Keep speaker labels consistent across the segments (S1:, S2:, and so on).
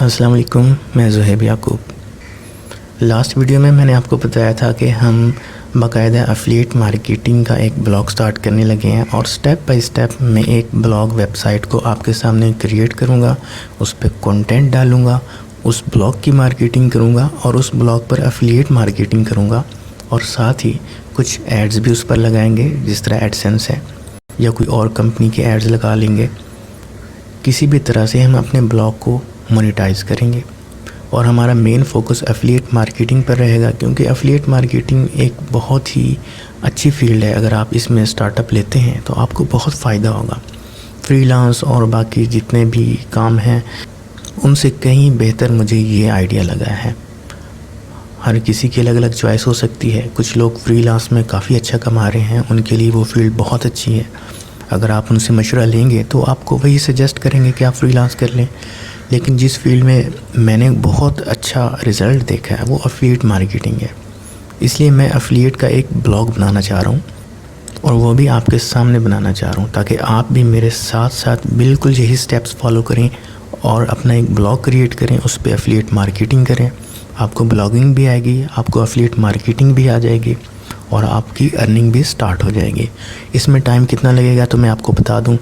S1: अस्सलाम वालेकुम, मैं ज़ुहैब याकूब। लास्ट वीडियो में मैंने आपको बताया था कि हम बाकायदा एफिलिएट मार्केटिंग का एक ब्लॉग स्टार्ट करने लगे हैं और स्टेप बाय स्टेप मैं एक ब्लॉग वेबसाइट को आपके सामने क्रिएट करूंगा, उस पर कंटेंट डालूंगा, उस ब्लॉग की मार्केटिंग करूंगा और उस ब्लॉग पर एफिलिएट मार्केटिंग करूंगा और साथ ही कुछ एड्स भी उस पर लगाएंगे, जिस तरह एडसेंस है या कोई और कंपनी के एड्स लगा लेंगे। किसी भी तरह से हम अपने ब्लॉग को मोनेटाइज करेंगे और हमारा मेन फोकस एफिलिएट मार्केटिंग पर रहेगा, क्योंकि एफिलिएट मार्केटिंग एक बहुत ही अच्छी फील्ड है। अगर आप इसमें स्टार्टअप लेते हैं तो आपको बहुत फ़ायदा होगा। फ्रीलांस और बाकी जितने भी काम हैं उनसे कहीं बेहतर मुझे ये आइडिया लगा है। हर किसी की अलग अलग चॉइस हो सकती है। कुछ लोग फ्रीलांस में काफ़ी अच्छा कमा रहे हैं, उनके लिए वो फील्ड बहुत अच्छी है। अगर आप उनसे मशवरा लेंगे तो आपको वही सजेस्ट करेंगे कि आप फ्रीलांस कर लें। लेकिन जिस फील्ड में मैंने बहुत अच्छा रिज़ल्ट देखा है वो एफिलिएट मार्केटिंग है, इसलिए मैं एफिलिएट का एक ब्लॉग बनाना चाह रहा हूँ और वो भी आपके सामने बनाना चाह रहा हूँ, ताकि आप भी मेरे साथ साथ बिल्कुल यही स्टेप्स फॉलो करें और अपना एक ब्लॉग क्रिएट करें, उस पर एफिलिएट मार्केटिंग करें। आपको ब्लॉगिंग भी आएगी, आपको एफिलिएट मार्केटिंग भी आ जाएगी और आपकी अर्निंग भी स्टार्ट हो जाएगी। इसमें टाइम कितना लगेगा तो मैं आपको बता दूं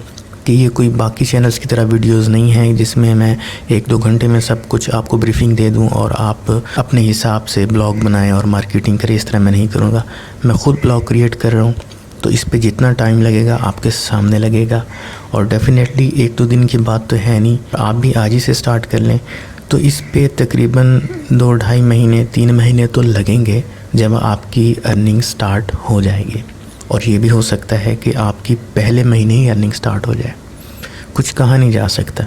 S1: कि ये कोई बाकी चैनल्स की तरह वीडियोस नहीं है जिसमें मैं 1-2 घंटे में सब कुछ आपको ब्रीफिंग दे दूं और आप अपने हिसाब से ब्लॉग बनाएं और मार्केटिंग करें। इस तरह मैं नहीं करूँगा। मैं ख़ुद ब्लॉग क्रिएट कर रहा हूँ, तो इस पर जितना टाइम लगेगा आपके सामने लगेगा और डेफिनेटली 1-2 दिन की बात तो है नहीं। आप भी आज ही से स्टार्ट कर लें तो इस पे तकरीबन 2-2.5 महीने 3 महीने तो लगेंगे जब आपकी अर्निंग स्टार्ट हो जाएगी। और ये भी हो सकता है कि आपकी पहले महीने ही अर्निंग स्टार्ट हो जाए। कुछ कहा नहीं जा सकता।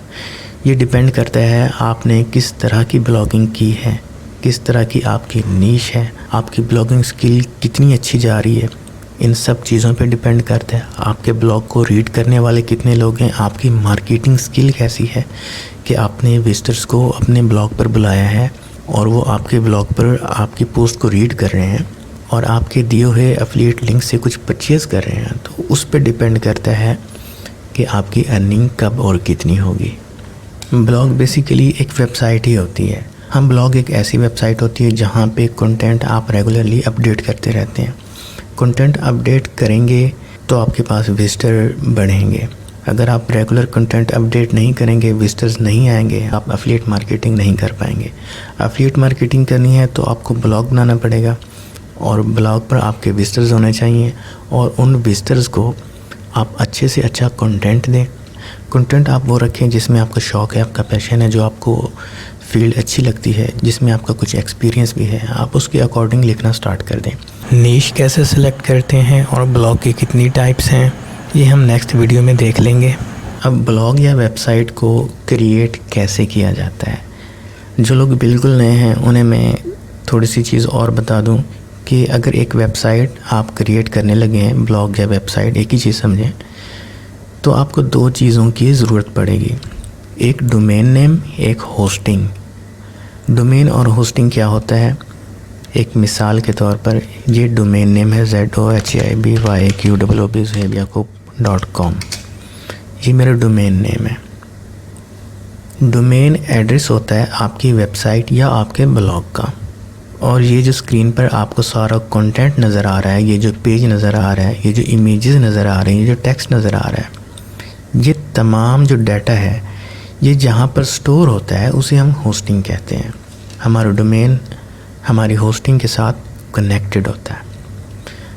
S1: ये डिपेंड करता है आपने किस तरह की ब्लॉगिंग की है, किस तरह की आपकी नीश है, आपकी ब्लॉगिंग स्किल कितनी अच्छी जा रही है। इन सब चीज़ों पे डिपेंड करता है। आपके ब्लॉग को रीड करने वाले कितने लोग हैं, आपकी मार्केटिंग स्किल कैसी है कि आपने विजिटर्स को अपने ब्लॉग पर बुलाया है और वो आपके ब्लॉग पर आपकी पोस्ट को रीड कर रहे हैं और आपके दिए हुए एफिलिएट लिंक से कुछ परचेज़ कर रहे हैं। तो उस पर डिपेंड करता है कि आपकी अर्निंग कब और कितनी होगी। ब्लॉग बेसिकली एक वेबसाइट ही होती है। हम ब्लॉग एक ऐसी वेबसाइट होती है जहाँ पे कंटेंट आप रेगुलरली अपडेट करते रहते हैं। कंटेंट अपडेट करेंगे तो आपके पास विजिटर बढ़ेंगे। अगर आप रेगुलर कंटेंट अपडेट नहीं करेंगे, विजिटर्स नहीं आएंगे, आप एफिलिएट मार्केटिंग नहीं कर पाएंगे। एफिलिएट मार्केटिंग करनी है तो आपको ब्लॉग बनाना पड़ेगा और ब्लॉग पर आपके विजिटर्स होने चाहिए और उन विजिटर्स को आप अच्छे से अच्छा कंटेंट दें। कंटेंट आप वो रखें जिसमें आपका शौक़ है, आपका पैशन है, जो आपको फील्ड अच्छी लगती है, जिसमें आपका कुछ एक्सपीरियंस भी है। आप उसके अकॉर्डिंग लिखना स्टार्ट कर दें। नीश कैसे सिलेक्ट करते हैं और ब्लॉग की कितनी टाइप्स हैं, ये हम नेक्स्ट वीडियो में देख लेंगे। अब ब्लॉग या वेबसाइट को क्रिएट कैसे किया जाता है, जो लोग बिल्कुल नए हैं उन्हें मैं थोड़ी सी चीज़ और बता दूं कि अगर एक वेबसाइट आप क्रिएट करने लगे हैं, ब्लॉग या वेबसाइट एक ही चीज़ समझें, तो आपको 2 चीज़ों की ज़रूरत पड़ेगी। एक डोमेन नेम, एक होस्टिंग। डोमेन और होस्टिंग क्या होता है, एक मिसाल के तौर पर ये डोमेन नेम है zohibyaqub.com। ये मेरा डोमेन नेम है। डोमेन एड्रेस होता है आपकी वेबसाइट या आपके ब्लॉग का। और ये जो स्क्रीन पर आपको सारा कंटेंट नज़र आ रहा है, ये जो पेज नज़र आ रहा है, ये जो इमेजेस नज़र आ रही हैं, ये जो टेक्स्ट नज़र आ रहा है, ये तमाम जो डाटा है ये जहाँ पर स्टोर होता है उसे हम होस्टिंग कहते हैं। हमारा डोमेन हमारी होस्टिंग के साथ कनेक्टेड होता है।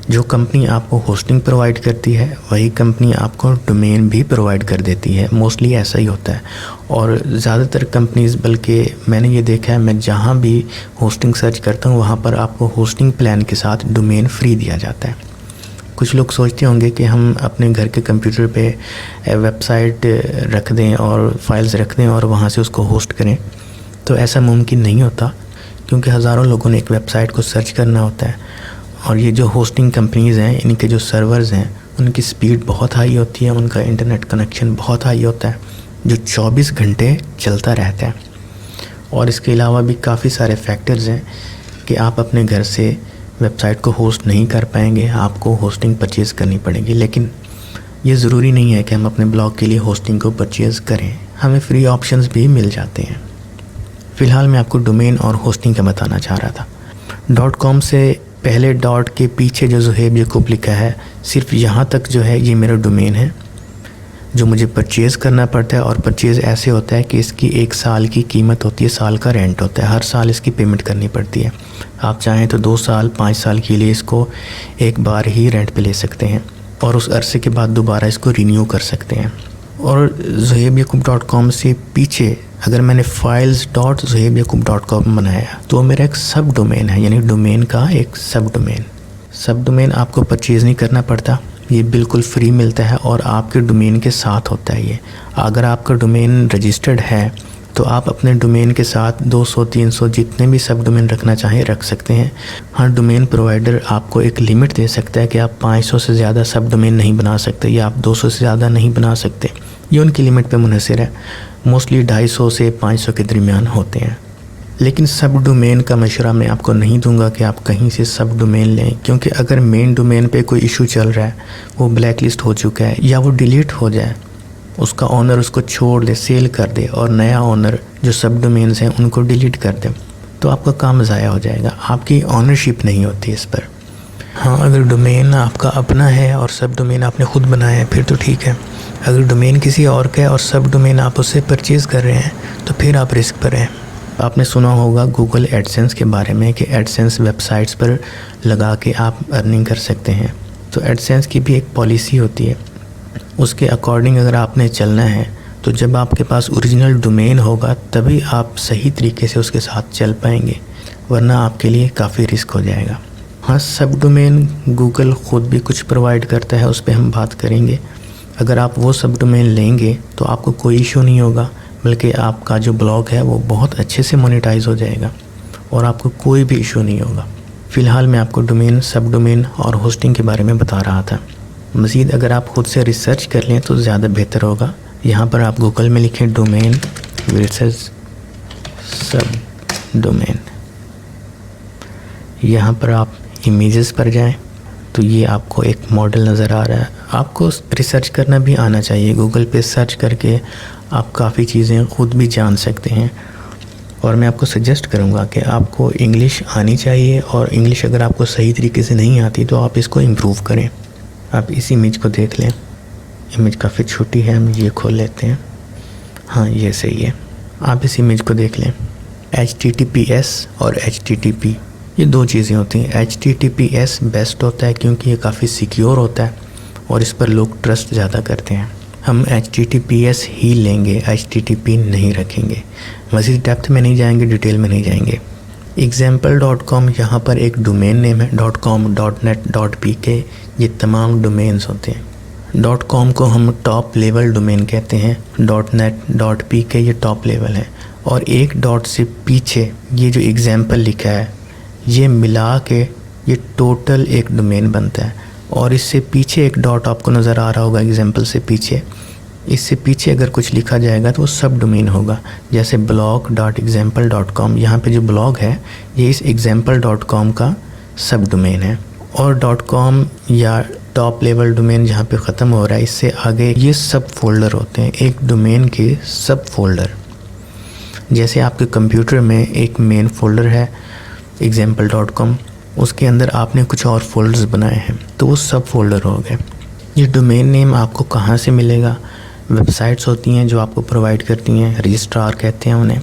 S1: जो कंपनी आपको होस्टिंग प्रोवाइड करती है वही कंपनी आपको डोमेन भी प्रोवाइड कर देती है। मोस्टली ऐसा ही होता है और ज़्यादातर कंपनीज़, बल्कि मैंने ये देखा है, मैं जहाँ भी होस्टिंग सर्च करता हूँ वहाँ पर आपको होस्टिंग प्लान के साथ डोमेन फ्री दिया जाता है। कुछ लोग सोचते होंगे कि हम अपने घर के कंप्यूटर पे वेबसाइट रख दें और फाइल्स रख दें और वहाँ से उसको होस्ट करें, तो ऐसा मुमकिन नहीं होता, क्योंकि हज़ारों लोगों ने एक वेबसाइट को सर्च करना होता है। और ये जो होस्टिंग कंपनीज़ हैं, इनके जो सर्वर्स हैं उनकी स्पीड बहुत हाई होती है, उनका इंटरनेट कनेक्शन बहुत हाई होता है जो 24 घंटे चलता रहता है। और इसके अलावा भी काफ़ी सारे फैक्टर्स हैं कि आप अपने घर से वेबसाइट को होस्ट नहीं कर पाएंगे, आपको होस्टिंग परचेज़ करनी पड़ेगी। लेकिन ये ज़रूरी नहीं है कि हम अपने ब्लॉग के लिए होस्टिंग को परचेज़ करें, हमें फ्री ऑप्शंस भी मिल जाते हैं। फ़िलहाल मैं आपको डोमेन और होस्टिंग का बताना चाह रहा था। .com से पहले डॉट के पीछे जो ज़ुहैब याकूब लिखा है, सिर्फ यहाँ तक जो है ये मेरा डोमेन है जो मुझे परचेज़ करना पड़ता है। और परचेज़ ऐसे होता है कि इसकी 1 साल की कीमत होती है, साल का रेंट होता है, हर साल इसकी पेमेंट करनी पड़ती है। आप चाहें तो 2 साल 5 साल के लिए इसको एक बार ही रेंट पे ले सकते हैं और उस अरसे के बाद दोबारा इसको रिन्यू कर सकते हैं। और zuhaibyacoub.com से पीछे अगर मैंने files.zuhaibyacoub.com बनाया तो मेरा एक सब डोमेन है, यानी डोमेन का एक सब डोमेन। सब डोमेन आपको परचेज़ नहीं करना पड़ता, ये बिल्कुल फ्री मिलता है और आपके डोमेन के साथ होता है। ये अगर आपका डोमेन रजिस्टर्ड है तो आप अपने डोमेन के साथ 200-300 जितने भी सब डोमेन रखना चाहें रख सकते हैं। हाँ, डोमेन प्रोवाइडर आपको एक लिमिट दे सकता है कि आप 500 से ज़्यादा सब डोमेन नहीं बना सकते या आप 200 से ज़्यादा नहीं बना सकते, ये उनकी लिमिट पे मुनहसर है। मोस्टली 250 से 500 के दरमियान होते हैं। लेकिन सब डोमेन का मशवरा मैं आपको नहीं दूंगा कि आप कहीं से सब डोमेन लें, क्योंकि अगर मेन डोमेन पे कोई इशू चल रहा है, वो ब्लैक लिस्ट हो चुका है या वो डिलीट हो जाए, उसका ओनर उसको छोड़ दे, सेल कर दे और नया ओनर जो सब डोमेन्स हैं उनको डिलीट कर दे, तो आपका काम ज़ाया हो जाएगा, आपकी ऑनरशिप नहीं होती इस पर। हाँ, अगर डोमेन आपका अपना है और सब डोमेन आपने ख़ुद बनाया है फिर तो ठीक है। अगर डोमेन किसी और का है और सब डोमेन आप उससे परचेज़ कर रहे हैं तो फिर आप रिस्क पर हैं। आपने सुना होगा गूगल एडसेंस के बारे में कि एडसेंस वेबसाइट्स पर लगा के आप अर्निंग कर सकते हैं। तो एडसेंस की भी एक पॉलिसी होती है, उसके अकॉर्डिंग अगर आपने चलना है तो जब आपके पास ओरिजिनल डोमेन होगा तभी आप सही तरीके से उसके साथ चल पाएंगे, वरना आपके लिए काफ़ी रिस्क हो जाएगा। हाँ, सब डोमेन गूगल ख़ुद भी कुछ प्रोवाइड करता है, उस पर हम बात करेंगे। अगर आप वो सब डोमेन लेंगे तो आपको कोई इशू नहीं होगा, बल्कि आपका जो ब्लॉग है वो बहुत अच्छे से मोनेटाइज हो जाएगा और आपको कोई भी इशू नहीं होगा। फ़िलहाल मैं आपको डोमेन, सब डोमेन और होस्टिंग के बारे में बता रहा था। मज़ीद अगर आप ख़ुद से रिसर्च कर लें तो ज़्यादा बेहतर होगा। यहाँ पर आप गूगल में लिखें डोमेन वर्सेस सब डोमेन, यहाँ पर आप इमेजेस पर जाएं तो ये आपको एक मॉडल नज़र आ रहा है। आपको रिसर्च करना भी आना चाहिए, गूगल पे सर्च करके आप काफ़ी चीज़ें ख़ुद भी जान सकते हैं। और मैं आपको सजेस्ट करूँगा कि आपको इंग्लिश आनी चाहिए, और इंग्लिश अगर आपको सही तरीके से नहीं आती तो आप इसको इम्प्रूव करें। आप इस इमेज को देख लें, इमेज काफ़ी छोटी है, हम ये खोल लेते हैं। हाँ, ये सही है। आप इस इमेज को देख लें। HTTPS और HTTP ये 2 चीज़ें होती हैं। HTTPS बेस्ट होता है क्योंकि ये काफ़ी सिक्योर होता है और इस पर लोग ट्रस्ट ज़्यादा करते हैं। हम HTTPS ही लेंगे, HTTP नहीं रखेंगे। मज़ीद डेप्थ में नहीं जाएंगे, डिटेल में नहीं जाएंगे। example.com यहाँ पर एक डोमेन नेम है। .com, .net, .pk ये तमाम डोमेन्स होते हैं। .com को हम टॉप लेवल डोमेन कहते हैं, .net, .pk ये टॉप लेवल है, और एक डॉट से पीछे ये जो एग्जाम्पल लिखा है ये मिला के ये टोटल एक डोमेन बनता है। और इससे पीछे एक डॉट आपको नज़र आ रहा होगा एग्जाम्पल से पीछे, इससे पीछे अगर कुछ लिखा जाएगा तो वो सब डोमेन होगा। जैसे blog.example.com, यहाँ पे जो ब्लॉग है ये इस example.com का सब डोमेन है। और .com या टॉप लेवल डोमेन जहाँ पे ख़त्म हो रहा है, इससे आगे ये सब फोल्डर होते हैं, एक डोमेन के सब फोल्डर। जैसे आपके कंप्यूटर में एक मेन फोल्डर है example.com, उसके अंदर आपने कुछ और फोल्डर्स बनाए हैं तो वो सब फोल्डर हो गए। ये डोमेन नेम आपको कहाँ से मिलेगा? वेबसाइट्स होती हैं जो आपको प्रोवाइड करती हैं, रजिस्ट्रार कहते हैं उन्हें।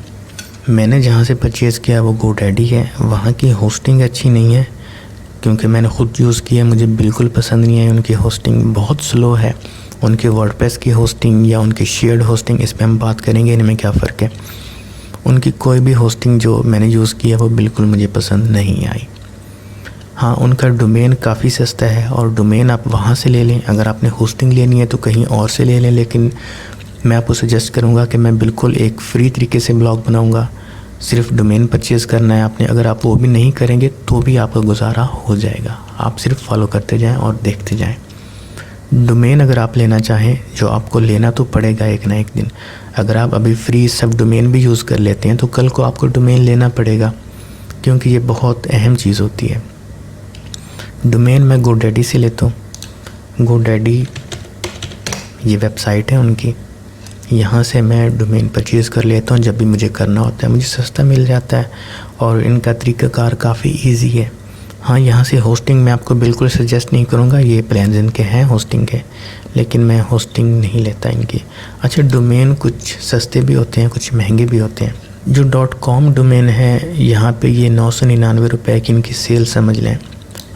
S1: मैंने जहाँ से परचेज़ किया वो GoDaddy है। वहाँ की होस्टिंग अच्छी नहीं है क्योंकि मैंने ख़ुद यूज़ किया, मुझे बिल्कुल पसंद नहीं है। उनकी होस्टिंग बहुत स्लो है। उनके वर्डप्रेस की होस्टिंग या उनकी शेयर्ड होस्टिंग, इस पर हम बात करेंगे इनमें क्या फ़र्क है। उनकी कोई भी होस्टिंग जो मैंने यूज़ किया वो बिल्कुल मुझे पसंद नहीं आई। हाँ, उनका डोमेन काफ़ी सस्ता है और डोमेन आप वहाँ से ले लें। अगर आपने होस्टिंग लेनी है तो कहीं और से ले लें, लेकिन मैं आपको सजेस्ट करूँगा कि मैं बिल्कुल एक फ़्री तरीके से ब्लॉग बनाऊँगा। सिर्फ डोमेन परचेज़ करना है आपने। अगर आप वो भी नहीं करेंगे तो भी आपका गुजारा हो जाएगा। आप सिर्फ फॉलो करते जाएँ और देखते जाएँ। डोमेन अगर आप लेना चाहें, जो आपको लेना तो पड़ेगा एक ना एक दिन। अगर आप अभी फ्री सब डोमेन भी यूज़ कर लेते हैं तो कल को आपको डोमेन लेना पड़ेगा, क्योंकि ये बहुत अहम चीज़ होती है। डोमेन मैं GoDaddy से लेता हूँ। GoDaddy ये वेबसाइट है उनकी, यहाँ से मैं डोमेन परचेज़ कर लेता हूँ जब भी मुझे करना होता है, मुझे सस्ता मिल जाता है और इनका तरीक़ाकार काफ़ी इजी है। हाँ, यहाँ से होस्टिंग मैं आपको बिल्कुल सजेस्ट नहीं करूँगा, ये प्लान्स इनके हैं होस्टिंग के, लेकिन मैं होस्टिंग नहीं लेता इनकी। अच्छा, डोमेन कुछ सस्ते भी होते हैं, कुछ महंगे भी होते हैं। जो .com डोमेन है, यहाँ पे ये 999 रुपये की इनकी सेल समझ लें।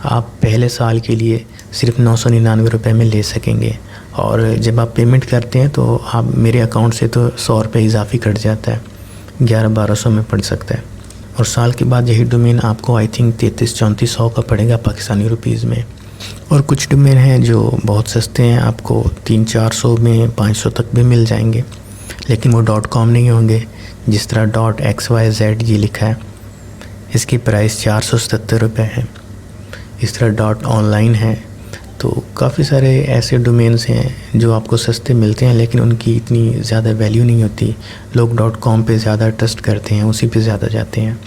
S1: आप पहले साल के लिए सिर्फ 999 रुपये में ले सकेंगे और जब आप पेमेंट करते हैं तो आप मेरे अकाउंट से तो 100 रुपये इजाफी कट जाता है, 1100-1200 में पड़ सकता है। और साल के बाद यही डोमेन आपको आई थिंक 3300-3400 का पड़ेगा पाकिस्तानी रुपीज़ में। और कुछ डोमेन हैं जो बहुत सस्ते हैं, आपको 300-400 में 500 तक भी मिल जाएंगे, लेकिन वो .com नहीं होंगे। जिस तरह .xyz ये लिखा है, इसकी प्राइस 477 रुपये है। इस तरह .online है। तो काफ़ी सारे ऐसे डोमेन्स हैं जो आपको सस्ते मिलते हैं, लेकिन उनकी इतनी ज़्यादा वैल्यू नहीं होती। लोग .com पे ज़्यादा ट्रस्ट करते हैं, उसी पे ज़्यादा जाते हैं।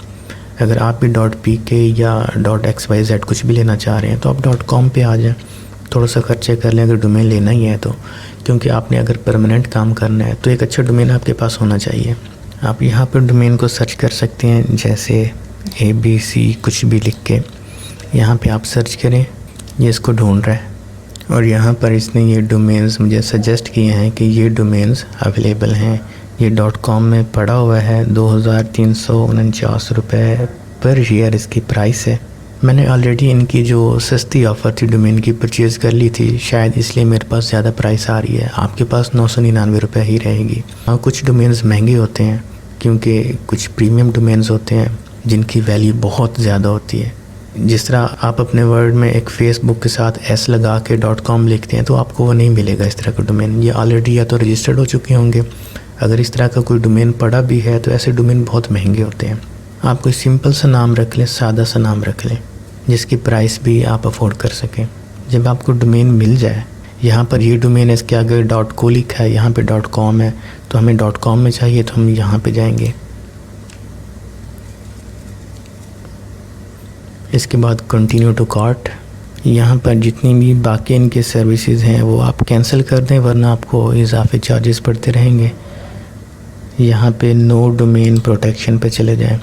S1: अगर आप भी .pk या .xyz कुछ भी लेना चाह रहे हैं तो आप .com पे आ जाएं, थोड़ा सा खर्चे कर लें अगर डोमेन लेना ही है तो, क्योंकि आपने अगर परमानेंट काम करना है तो एक अच्छा डोमेन आपके पास होना चाहिए। आप यहाँ पर डोमेन को सर्च कर सकते हैं, जैसे ABC कुछ भी लिख के यहाँ पे आप सर्च करें, ये इसको ढूंढ रहा है और यहाँ पर इसने ये डोमेन्स मुझे सजेस्ट किए हैं कि ये डोमेन्स अवेलेबल हैं। ये .com में पड़ा हुआ है, 2349 रुपये पर ईयर इसकी प्राइस है। मैंने ऑलरेडी इनकी जो सस्ती ऑफ़र थी डोमेन की परचेज़ कर ली थी, शायद इसलिए मेरे पास ज़्यादा प्राइस आ रही है। आपके पास 999 रुपये ही रहेगी। हाँ, कुछ डोमेन्स महंगे होते हैं क्योंकि कुछ प्रीमियम डोमेन्स होते हैं जिनकी वैल्यू बहुत ज़्यादा होती है। जिस तरह आप अपने वर्ड में एक फेसबुक के साथ S लगा के .com लिखते हैं तो आपको वो नहीं मिलेगा इस तरह का डोमेन। ये ऑलरेडी या तो रजिस्टर्ड हो चुके होंगे। अगर इस तरह का कोई डोमेन पड़ा भी है तो ऐसे डोमेन बहुत महंगे होते हैं। आप कोई सिंपल सा नाम रख लें, सादा सा नाम रख लें जिसकी प्राइस भी आप अफोर्ड कर सकें। जब आपको डोमेन मिल जाए, यहाँ पर ये डोमेन है, इसके आगे .co लिखा है, यहाँ पे .com है, तो हमें .com में चाहिए तो हम यहाँ पे जाएंगे। इसके बाद कंटिन्यू टू कार्ट। यहाँ पर जितनी भी बाकी इनके सर्विसेज हैं वो आप कैंसिल कर दें, वरना आपको इजाफी चार्जेस पड़ते रहेंगे। यहाँ पे नो डोमेन प्रोटेक्शन पे चले जाएं,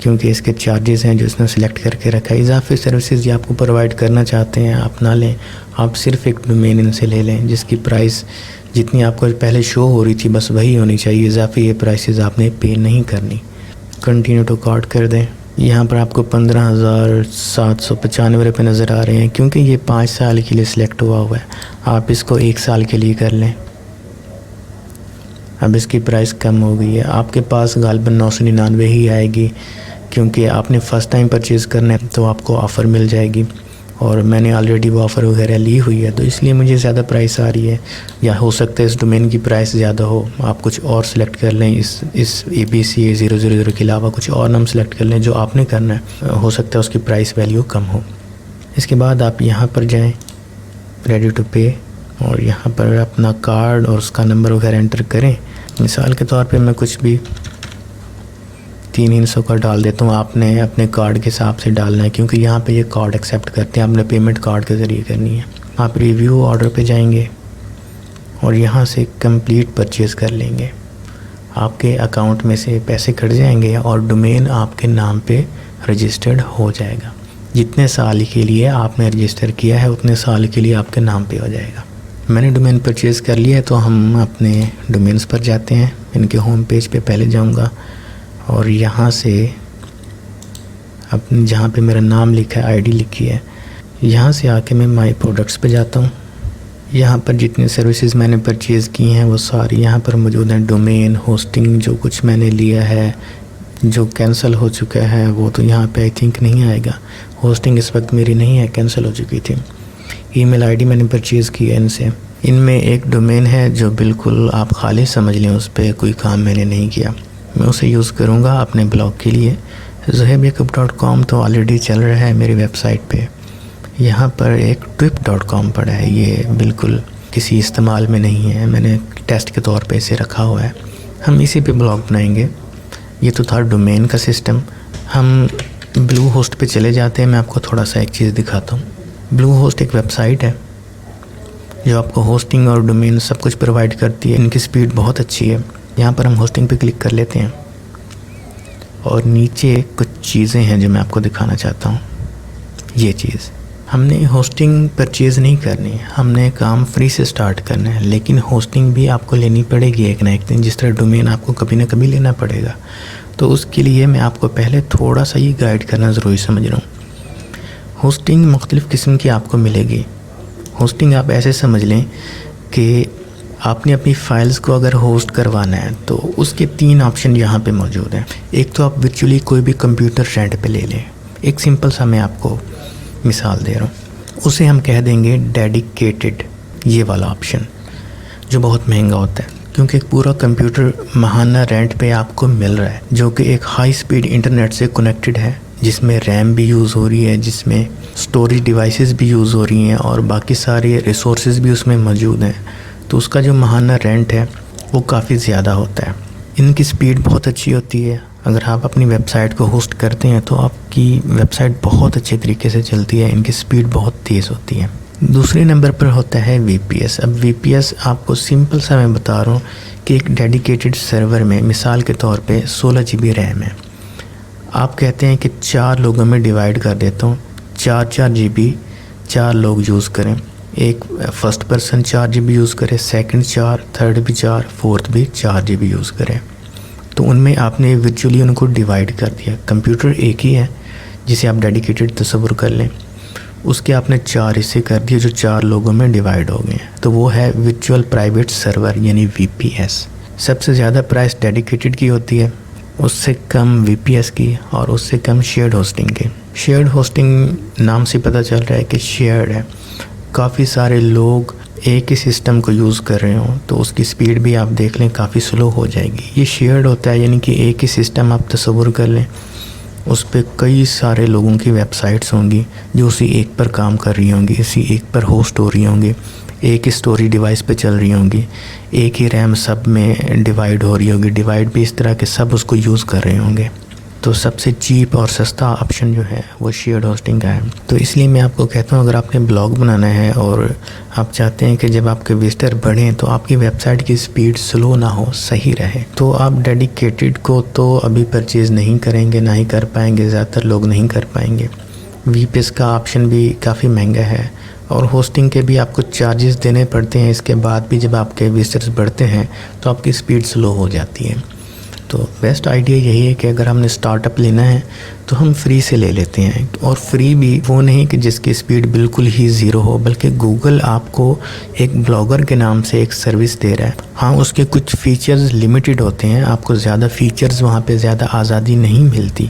S1: क्योंकि इसके चार्जेस हैं जो इसने सिलेक्ट करके रखा है। इजाफी सर्विसेज ये आपको प्रोवाइड करना चाहते हैं, आप ना लें, आप सिर्फ एक डोमेन इनसे ले लें जिसकी प्राइस जितनी आपको पहले शो हो रही थी बस वही होनी चाहिए। इजाफी ये प्राइसेस आपने पे नहीं करनी। कंटिन्यू टू कार्ट कर दें। यहाँ पर आपको 15,795 रुपये नज़र आ रहे हैं, क्योंकि ये 5 साल के लिए सिलेक्ट हुआ है। आप इसको 1 साल के लिए कर लें। अब इसकी प्राइस कम हो गई है, आपके पास गालिबन 999 ही आएगी, क्योंकि आपने फ़र्स्ट टाइम परचेज़ करना है तो आपको ऑफ़र मिल जाएगी और मैंने ऑलरेडी वो ऑफ़र वगैरह ली हुई है, तो इसलिए मुझे ज़्यादा प्राइस आ रही है। या हो सकता है इस डोमेन की प्राइस ज़्यादा हो, आप कुछ और सिलेक्ट कर लें, इस ABC 000 के अलावा कुछ और नाम सेलेक्ट कर लें जो आपने करना है, हो सकता है उसकी प्राइस वैल्यू कम हो। इसके बाद आप यहाँ पर जाएँ रेडी टू पे और यहाँ पर अपना कार्ड और उसका नंबर वगैरह एंटर करें। मिसाल के तौर पे मैं कुछ भी 300 का डाल देता हूँ। आपने अपने कार्ड के हिसाब से डालना है, क्योंकि यहाँ पे ये कार्ड एक्सेप्ट करते हैं, आपने पेमेंट कार्ड के ज़रिए करनी है। आप रिव्यू ऑर्डर पे जाएंगे और यहाँ से कंप्लीट परचेज़ कर लेंगे। आपके अकाउंट में से पैसे कट जाएंगे और डोमेन आपके नाम पे रजिस्टर्ड हो जाएगा। जितने साल के लिए आपने रजिस्टर किया है उतने साल के लिए आपके नाम पे हो जाएगा। मैंने डोमेन परचेज़ कर लिया है तो हम अपने डोमेन्स पर जाते हैं। इनके होम पेज पे पहले जाऊंगा और यहाँ से अपने जहाँ पे मेरा नाम लिखा है, आईडी लिखी है, यहाँ से आके मैं माई प्रोडक्ट्स पे जाता हूँ। यहाँ पर जितनी सर्विसेज मैंने परचेज़ की हैं वो सारी यहाँ पर मौजूद हैं। डोमेन, होस्टिंग, जो कुछ मैंने लिया है, जो कैंसिल हो चुका है वो तो यहाँ पे आई थिंक नहीं आएगा। होस्टिंग इस वक्त मेरी नहीं है, कैंसिल हो चुकी थी। ईमेल आईडी मैंने परचेज़ की है इनसे। इनमें एक डोमेन है जो बिल्कुल आप खाली समझ लें, उस पर कोई काम मैंने नहीं किया, मैं उसे यूज़ करूँगा अपने ब्लॉग के लिए। zohabyakub.com तो ऑलरेडी चल रहा है मेरी वेबसाइट पे। यहाँ पर एक trip.com पड़ा है, ये बिल्कुल किसी इस्तेमाल में नहीं है, मैंने टेस्ट के तौर पे इसे रखा हुआ है। हम इसी पे ब्लॉग बनाएंगे। ये तो था डोमेन का सिस्टम। हम ब्लू होस्ट पे चले जाते हैं। मैं आपको थोड़ा सा एक चीज़ दिखाता हूँ। ब्लू होस्ट एक वेबसाइट है जो आपको होस्टिंग और डोमेन सब कुछ प्रोवाइड करती है। इनकी स्पीड बहुत अच्छी है। यहाँ पर हम होस्टिंग पे क्लिक कर लेते हैं और नीचे कुछ चीज़ें हैं जो मैं आपको दिखाना चाहता हूँ। ये चीज़, हमने होस्टिंग परचेज़ नहीं करनी, हमने काम फ्री से स्टार्ट करना है, लेकिन होस्टिंग भी आपको लेनी पड़ेगी एक ना एक दिन, जिस तरह डोमेन आपको कभी ना कभी लेना पड़ेगा। तो उसके लिए मैं आपको पहले थोड़ा सा ही गाइड करना ज़रूरी समझ रहा हूँ। होस्टिंग मुख्तलिफ़ किस्म की आपको मिलेगी। होस्टिंग आप ऐसे समझ लें कि आपने अपनी फ़ाइल्स को अगर होस्ट करवाना है तो उसके 3 ऑप्शन यहाँ पे मौजूद हैं। एक तो आप वर्चुअली कोई भी कंप्यूटर रेंट पे ले लें। एक सिंपल सा मैं आपको मिसाल दे रहा हूँ, उसे हम कह देंगे डेडिकेटेड, ये वाला ऑप्शन, जो बहुत महंगा होता है क्योंकि एक पूरा कंप्यूटर माहाना रेंट पे आपको मिल रहा है, जो कि एक हाई स्पीड इंटरनेट से कनेक्टेड है, जिसमें रैम भी यूज़ हो रही है, जिसमें स्टोरेज डिवाइसेस भी यूज़ हो रही हैं और बाकी सारे रिसोर्सेज भी उसमें मौजूद हैं। तो उसका जो माहाना रेंट है वो काफ़ी ज़्यादा होता है। इनकी स्पीड बहुत अच्छी होती है। अगर आप अपनी वेबसाइट को होस्ट करते हैं तो आपकी वेबसाइट बहुत अच्छे तरीके से चलती है। इनकी स्पीड बहुत तेज़ होती है। दूसरे नंबर पर होता है VPS। अब VPS आपको सिंपल सा मैं बता रहा हूँ कि एक डेडिकेटेड सर्वर में मिसाल के तौर पे 16 GB रैम है। आप कहते हैं कि 4 लोगों में डिवाइड कर देता हूँ, 4 GB 4 लोग यूज़ करें। एक फर्स्ट पर्सन 4 GB यूज़ करे, सेकंड 4, थर्ड भी 4, फोर्थ भी 4 GB यूज़ करें। तो उनमें आपने वर्चुअली उनको डिवाइड कर दिया। कंप्यूटर एक ही है जिसे आप डेडिकेटेड तस्वुर कर लें, उसके आपने 4 हिस्से कर दिए जो 4 लोगों में डिवाइड हो गए। तो वो है वर्चुअल प्राइवेट सर्वर यानी VPS। सबसे ज़्यादा प्राइस डेडिकेटेड की होती है, उससे कम VPS की और उससे कम शेयर्ड होस्टिंग की। शेयर्ड होस्टिंग नाम से पता चल रहा है कि शेयर्ड है, काफ़ी सारे लोग एक ही सिस्टम को यूज़ कर रहे हो तो उसकी स्पीड भी आप देख लें काफ़ी स्लो हो जाएगी। ये शेयर्ड होता है यानी कि एक ही सिस्टम आप तस्वुर कर लें, उस पर कई सारे लोगों की वेबसाइट्स होंगी जो उसी एक पर काम कर रही होंगी, इसी एक पर होस्ट हो रही होंगी, एक ही स्टोरेज डिवाइस पे चल रही होंगी, एक ही रैम सब में डिवाइड हो रही होगी, डिवाइड भी इस तरह के सब उसको यूज़ कर रहे होंगे। तो सबसे चीप और सस्ता ऑप्शन जो है वो शेयर्ड होस्टिंग का है। तो इसलिए मैं आपको कहता हूँ अगर आपने ब्लॉग बनाना है और आप चाहते हैं कि जब आपके विजिटर बढ़ें तो आपकी वेबसाइट की स्पीड स्लो ना हो, सही रहे, तो आप डेडिकेटेड को तो अभी परचेज़ नहीं करेंगे, ना ही कर पाएंगे, ज़्यादातर लोग नहीं कर पाएंगे। VPS का ऑप्शन भी काफ़ी महंगा है और होस्टिंग के भी आपको चार्जेस देने पड़ते हैं। इसके बाद भी जब आपके विजिटर्स बढ़ते हैं तो आपकी स्पीड स्लो हो जाती है। तो बेस्ट आइडिया यही है कि अगर हमने स्टार्टअप लेना है तो हम फ्री से ले लेते हैं, और फ्री भी वो नहीं कि जिसकी स्पीड बिल्कुल ही ज़ीरो हो, बल्कि गूगल आपको एक ब्लॉगर के नाम से एक सर्विस दे रहा है। हाँ, उसके कुछ फ़ीचर्स लिमिटेड होते हैं, आपको ज़्यादा फ़ीचर्स वहाँ पे ज़्यादा आज़ादी नहीं मिलती,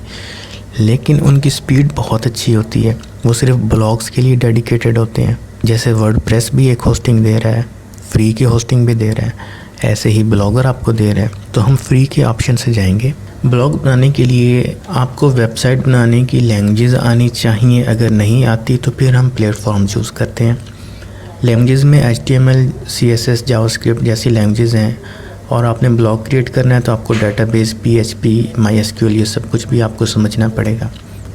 S1: लेकिन उनकी स्पीड बहुत अच्छी होती है। वो सिर्फ ब्लॉग्स के लिए डेडिकेटेड होते हैं। जैसे वर्डप्रेस भी एक होस्टिंग दे रहा है, फ्री की होस्टिंग भी दे रहा है, ऐसे ही ब्लॉगर आपको दे रहा है। तो हम फ्री के ऑप्शन से जाएंगे। ब्लॉग बनाने के लिए आपको वेबसाइट बनाने की लैंग्वेज आनी चाहिए, अगर नहीं आती तो फिर हम प्लेटफॉर्म चूज़ करते हैं। लैंग्वेज में HTML, CSS, जावास्क्रिप्ट जैसी लैंग्वेज हैं, और आपने ब्लॉग क्रिएट करना है तो आपको डेटाबेस, PHP, MySQL ये सब कुछ भी आपको समझना पड़ेगा।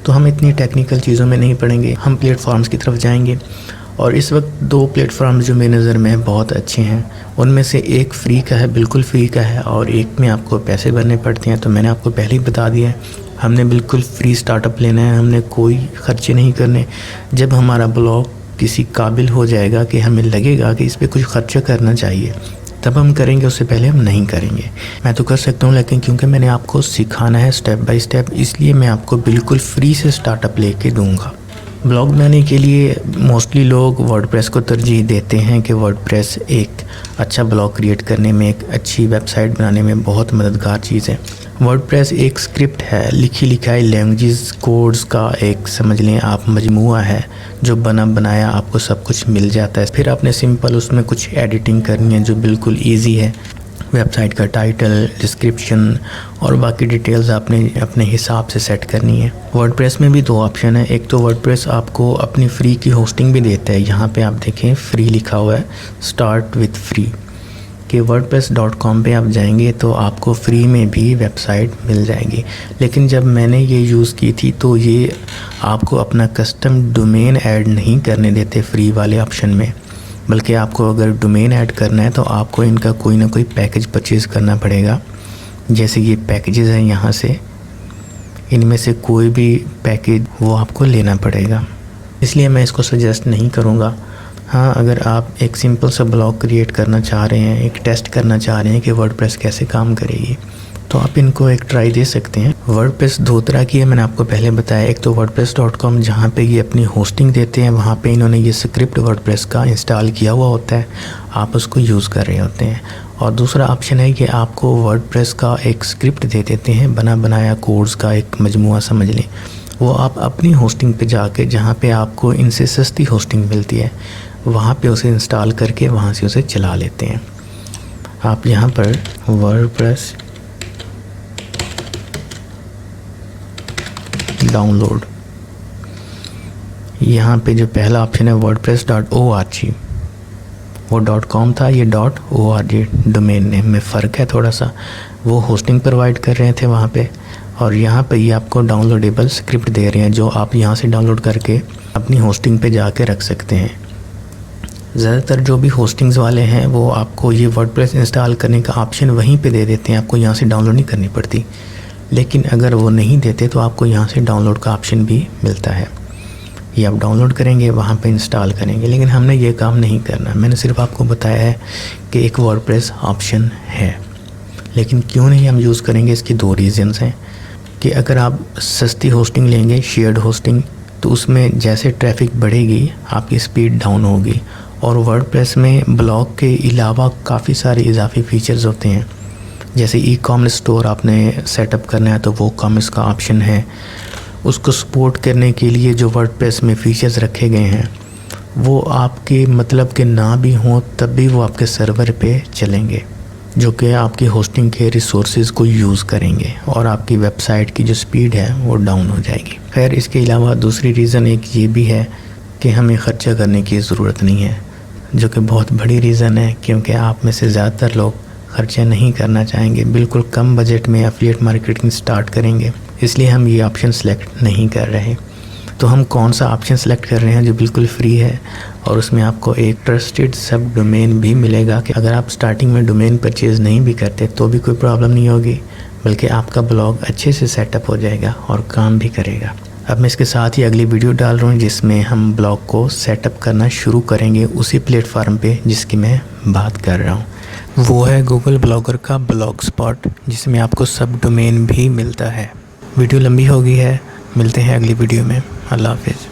S1: तो हम इतनी टेक्निकल चीज़ों में नहीं पड़ेंगे, हम प्लेटफॉर्म्स की तरफ जाएंगे। और इस वक्त 2 प्लेटफॉर्म जो मेरी नज़र में बहुत अच्छे हैं, उनमें से एक फ्री का है, बिल्कुल फ्री का है, और एक में आपको पैसे भरने पड़ते हैं। तो मैंने आपको पहले ही बता दिया है, हमने बिल्कुल फ्री स्टार्टअप लेना है, हमने कोई खर्चे नहीं करने। जब हमारा ब्लॉग किसी काबिल हो जाएगा कि हमें लगेगा कि इस पर कुछ खर्चा करना चाहिए, तब हम करेंगे, उससे पहले हम नहीं करेंगे। मैं तो कर सकता हूँ, लेकिन क्योंकि मैंने आपको सिखाना है स्टेप बाय स्टेप, इसलिए मैं आपको बिल्कुल फ्री से स्टार्टअप लेके दूँगा। ब्लॉग बनाने के लिए मोस्टली लोग वर्डप्रेस को तरजीह देते हैं कि वर्डप्रेस एक अच्छा ब्लॉग क्रिएट करने में, एक अच्छी वेबसाइट बनाने में बहुत मददगार चीज़ है। वर्डप्रेस एक स्क्रिप्ट है, लिखी लिखाई लैंग्वेजेस, कोड्स का एक समझ लें आप मजमूआ है, जो बना बनाया आपको सब कुछ मिल जाता है। फिर आपने सिंपल उसमें कुछ एडिटिंग करनी है जो बिल्कुल ईजी है। वेबसाइट का टाइटल, डिस्क्रिप्शन और बाकी डिटेल्स आपने अपने हिसाब से सेट करनी है। वर्डप्रेस में भी 2 ऑप्शन है। एक तो वर्डप्रेस आपको अपनी फ्री की होस्टिंग भी देता है, यहाँ पे आप देखें फ्री लिखा हुआ है, स्टार्ट विथ फ्री कि wordpress.com पे आप जाएंगे तो आपको फ्री में भी वेबसाइट मिल जाएगी। लेकिन जब मैंने ये यूज़ की थी तो ये आपको अपना कस्टम डोमेन ऐड नहीं करने देते फ्री वाले ऑप्शन में। बल्कि आपको अगर डोमेन ऐड करना है तो आपको इनका कोई ना कोई पैकेज परचेज़ करना पड़ेगा। जैसे ये पैकेजेस हैं, यहाँ से इनमें से कोई भी पैकेज वो आपको लेना पड़ेगा, इसलिए मैं इसको सजेस्ट नहीं करूँगा। हाँ, अगर आप एक सिंपल सा ब्लॉग क्रिएट करना चाह रहे हैं, एक टेस्ट करना चाह रहे हैं कि वर्डप्रेस कैसे काम करेगी, तो आप इनको एक ट्राई दे सकते हैं। वर्डप्रेस दो तरह की है, मैंने आपको पहले बताया। एक तो wordpress.com जहाँ पे ये अपनी होस्टिंग देते हैं, वहाँ पे इन्होंने ये स्क्रिप्ट वर्डप्रेस का इंस्टॉल किया हुआ होता है, आप उसको यूज़ कर रहे होते हैं। और दूसरा ऑप्शन है कि आपको वर्डप्रेस का एक स्क्रिप्ट दे देते हैं, बना बनाया कोड्स का एक मजमुआ समझ लें। वो आप अपनी होस्टिंग पे जाके, जहाँ पे आपको इनसे सस्ती होस्टिंग मिलती है, वहाँ पे उसे इंस्टॉल करके वहाँ से उसे चला लेते हैं। आप यहाँ पर वर्डप्रेस डाउनलोड, यहाँ पे जो पहला ऑप्शन है wordpress.org, वो .com था, ये .org डोमेन नेम में फ़र्क है थोड़ा सा। वो होस्टिंग प्रोवाइड कर रहे थे वहाँ पे, और यहाँ पे ये आपको डाउनलोडेबल स्क्रिप्ट दे रहे हैं जो आप यहाँ से डाउनलोड करके अपनी होस्टिंग पे जाके रख सकते हैं। ज़्यादातर जो भी होस्टिंग्स वाले हैं वो आपको ये वर्डप्रेस इंस्टॉल करने का ऑप्शन वहीं पे दे देते हैं, आपको यहाँ से डाउनलोड नहीं करनी पड़ती। लेकिन अगर वो नहीं देते तो आपको यहाँ से डाउनलोड का ऑप्शन भी मिलता है, ये आप डाउनलोड करेंगे, वहाँ पे इंस्टॉल करेंगे। लेकिन हमने ये काम नहीं करना, मैंने सिर्फ आपको बताया है कि एक वर्डप्रेस ऑप्शन है। लेकिन क्यों नहीं हम यूज़ करेंगे, इसकी दो रीज़न्स हैं कि अगर आप सस्ती होस्टिंग लेंगे, शेयर्ड होस्टिंग, तो उसमें जैसे ट्रैफिक बढ़ेगी आपकी स्पीड डाउन होगी। और वर्डप्रेस में ब्लॉग के अलावा काफ़ी सारे इजाफी फ़ीचर्स होते हैं, जैसे ई-कॉमर्स स्टोर आपने सेटअप करना है तो वो कॉमर्स का ऑप्शन है। उसको सपोर्ट करने के लिए जो वर्डप्रेस में फ़ीचर्स रखे गए हैं वो आपके मतलब के ना भी हों तब भी वो आपके सर्वर पे चलेंगे, जो कि आपकी होस्टिंग के रिसोर्सेज को यूज़ करेंगे और आपकी वेबसाइट की जो स्पीड है वो डाउन हो जाएगी। खैर, इसके अलावा दूसरी रीज़न एक ये भी है कि हमें ख़र्चा करने की ज़रूरत नहीं है, जो कि बहुत बड़ी रीज़न है, क्योंकि आप में से ज़्यादातर लोग ख़र्चा नहीं करना चाहेंगे, बिल्कुल कम बजट में एफिलिएट मार्केटिंग स्टार्ट करेंगे, इसलिए हम ये ऑप्शन सेलेक्ट नहीं कर रहे। तो हम कौन सा ऑप्शन सेलेक्ट कर रहे हैं जो बिल्कुल फ्री है, और उसमें आपको एक ट्रस्टेड सब डोमेन भी मिलेगा कि अगर आप स्टार्टिंग में डोमेन परचेज़ नहीं भी करते तो भी कोई प्रॉब्लम नहीं होगी, बल्कि आपका ब्लॉग अच्छे से सेटअप हो जाएगा और काम भी करेगा। अब मैं इसके साथ ही अगली वीडियो डाल रहा हूँ जिसमें हम ब्लॉग को सेटअप करना शुरू करेंगे उसी प्लेटफॉर्म पे जिसकी मैं बात कर रहा हूँ। वो है गूगल ब्लॉगर का ब्लॉग स्पॉट, जिसमें आपको सब डोमेन भी मिलता है। वीडियो लंबी हो गई है, मिलते हैं अगली वीडियो में। अल्लाह हाफिज़।